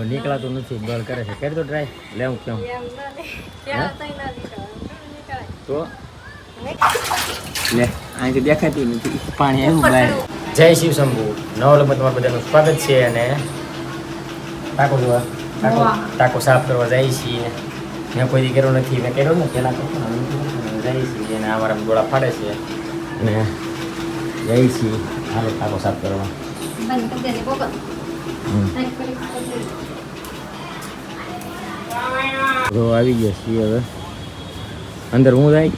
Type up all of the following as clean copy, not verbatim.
નીકળાતું નથી બળ કરે છે કરી તો ટ્રાય લેવું કેમ તો લે અહીંથી દેખાતી નથી પાણી આવ્યું બહાર જય શિવ શંભુ નવા લોકોમાં તમારું બધાનું સ્વાગત છે અને ટાંકો જોવા ટાંકો સાફ કરવા જાય છીએ મેં કોઈ દી કર્યો નથી મેં કર્યો ને પહેલાં જાય છીએ અને અમારા ગોળા ફાડે છે અને જાય છીએ હાલો ટાંકો સાફ કરવા તો આવી ગયા છીએ હવે અંદર હું જાય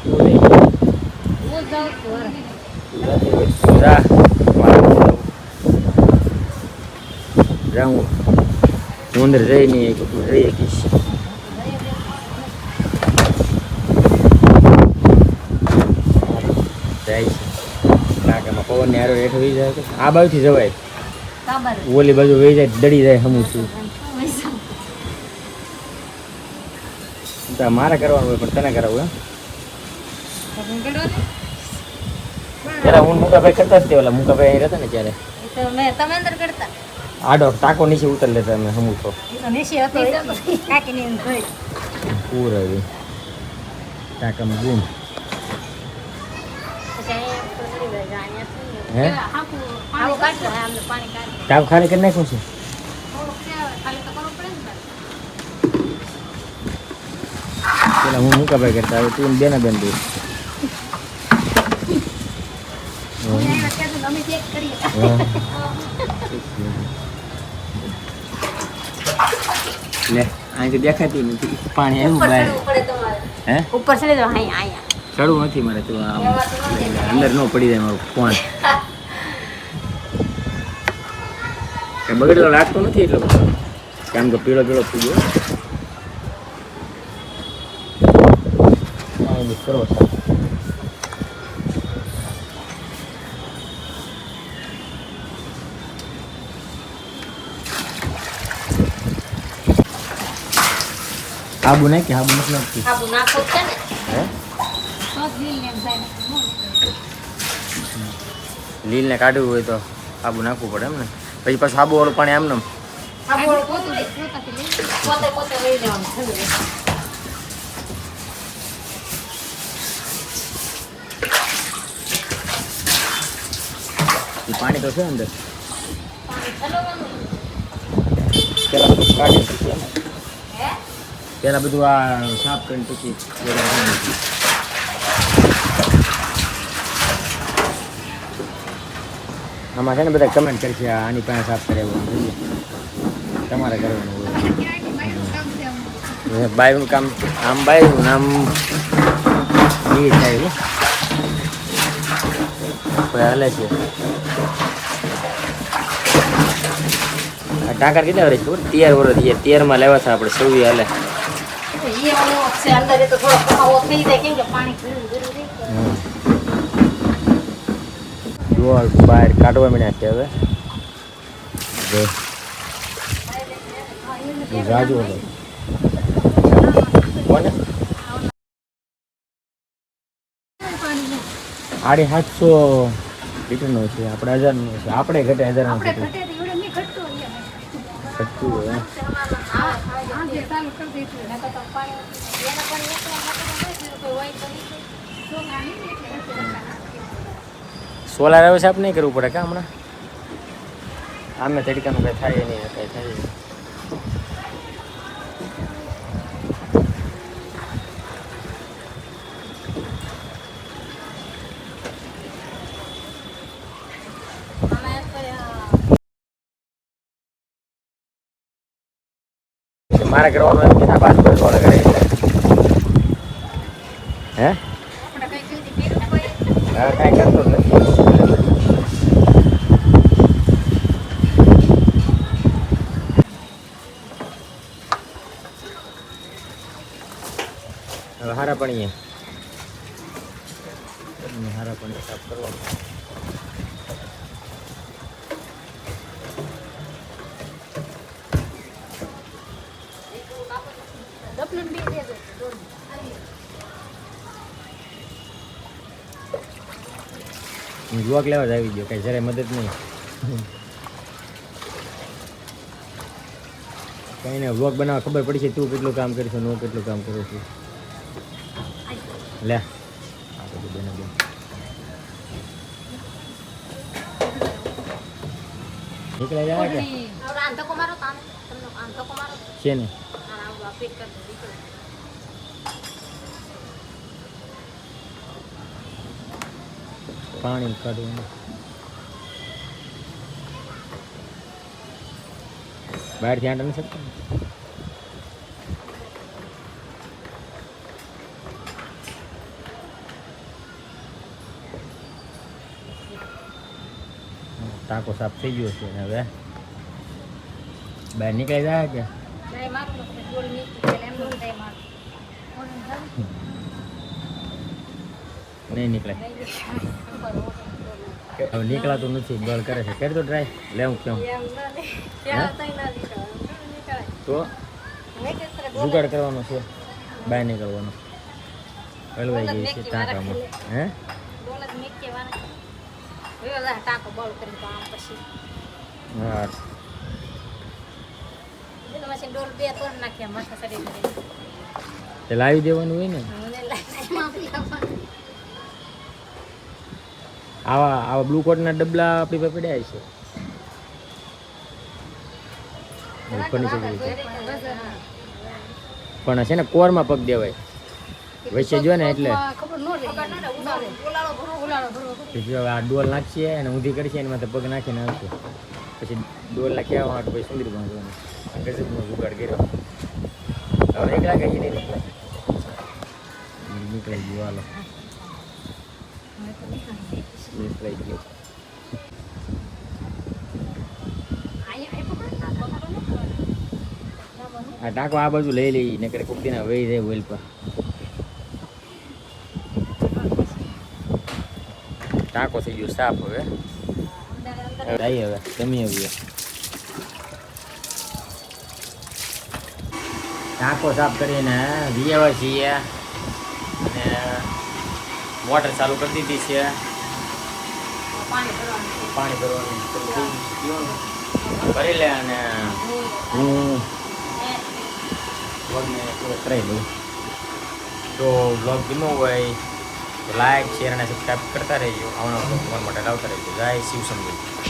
જાઉં હું અંદર જઈને રહી શકીશ જાય છે નાકામાં પવન ને હારો હેઠ વહી જાય આ બાજુથી જવાય ઓલી બાજુ વહી જાય દડી જાય હમું છું મારે કરવાનું હોય પણ તને કરાવું પેલા હું મુકાભાઈ કરતા જ તે ઓલા મુકાભાઈ અહીં રહેતા ને ત્યારે આડો ટાંકો નીચે ઉતર લેતા અમે હમું તો પૂર આવી ટાંકામાં ગુમ હે ટાંકો ખાલી કરી નાખ્યું છે પેલા હું મુકાભાઈ કરતા હવે તું બેના બેન દે લે અહીંથી દેખાતી નથી પાણી આવ્યું બહાર હે ઉપર ચડી જાવ અહીંયા ચડવું નથી મારે તું અંદર ન પડી જાય મારું ફોન બગડેલો લાગતો નથી એટલો બધો કામ તો પીળો પીળો થઈ ગયો કરો આબુ નાખી આબુ નથી નાખતી આબુ નાખો છે ને હે લીલ ને કાઢવું હોય તો આબુ નાખવું પડે એમ ને પછી પાછું આબુ વાળું પાણી આમ ને પાણી તો છે અંદર પેલા બધું આ સાફ કરીને પછી આમાં છે ને બધા કમેન્ટ કરશે આની પાસે સાફ કરે તમારે કરવાનું હોય બાયનું કામ આમ બાયનું નામ એ થાય હાલે છે ટાંકા કેટલા વર્ષ ખબર 13 વર્ષ 13 માં લેવા છે આપણે સૌવી હાલે બહાર કાઢવા મળ્યા છે હવે રાજુ કોને 750 લીટરનો છે આપણે 1000 નો છે આપણે ઘટે 1000 નો છે ઘટતું હોય સોલાર આવે છે આપણે નહીં કરવું પડે કા હમણાં આમે તડકાનું કંઈ થાય નહીં કંઈ થાય નહીં મારે કરવાનું કેટલા પાસ પર સોળ કરે હે કાંઈ કરતો જ નથી હવે હારા પાણી સાફ કરવાનું બ્લોગ લેવા જ આવી ગયો કઈ જરાય મદદ નહીં કંઈ નહીં વ્લોગ બનાવવા ખબર પડી છે તું કેટલું કામ કરીશ હું કેટલું કામ કરું છું લે આ બધું બેન નીકળાઈ જાય કે છે ને પાણી કાઢવું બહાર ધ્યાન નથી શકતા ટાંકો સાફ થઈ ગયો છે હવે બહાર નીકળી જાય કે નહીં નીકળે હવે નીકળાતું નથી બળ કરે છે કરી તો ટ્રાય લેવું કેમ તો જુગાડ કરવાનો છે બહાર નીકળવાનો હલવાઈ ગઈ છે ટાંકામાં હે હા તે લાવી દેવાનું હોય ને આવા બ્લુ કોટના ડબલા આપણી પાસે પડ્યા છે પણ છે ને કોરમાં પગ દેવાય વચ્ચે જો ને એટલે આ ડોલ નાખીએ અને ઊંધી કરીએ એની માથે પગ નાખીને આવશે પછી ડોલ નાખ્યા માટે પછી સુંદરી બાંધવાનું ગજબનો જુગાડ કર્યો હવે એક લાગે છે નીકળી ગયો હાલો નીકળી ગયો આ ટાંકો આ બાજુ લઈ લઈ નકર કોક દિન વહી જાય ઓઇલ પર ટાંકો થઈ ગયો સાફ હવે આવી હવે જમી આવીએ ટાંકો સાફ કરીને વીએવા છીએ અને મોટર ચાલુ કરી દીધી છે પાણી ભરવાનું ભરી લે અને હું વ્લોગને પૂરો કરાવી લઉં તો વ્લોગ ગમ્યો હોય તો લાઈક શેર અને સબસ્ક્રાઈબ કરતા રહેજો આવનારા વ્લોગ તમારા માટે લાવતા રહેજો જય શિવ શંભુ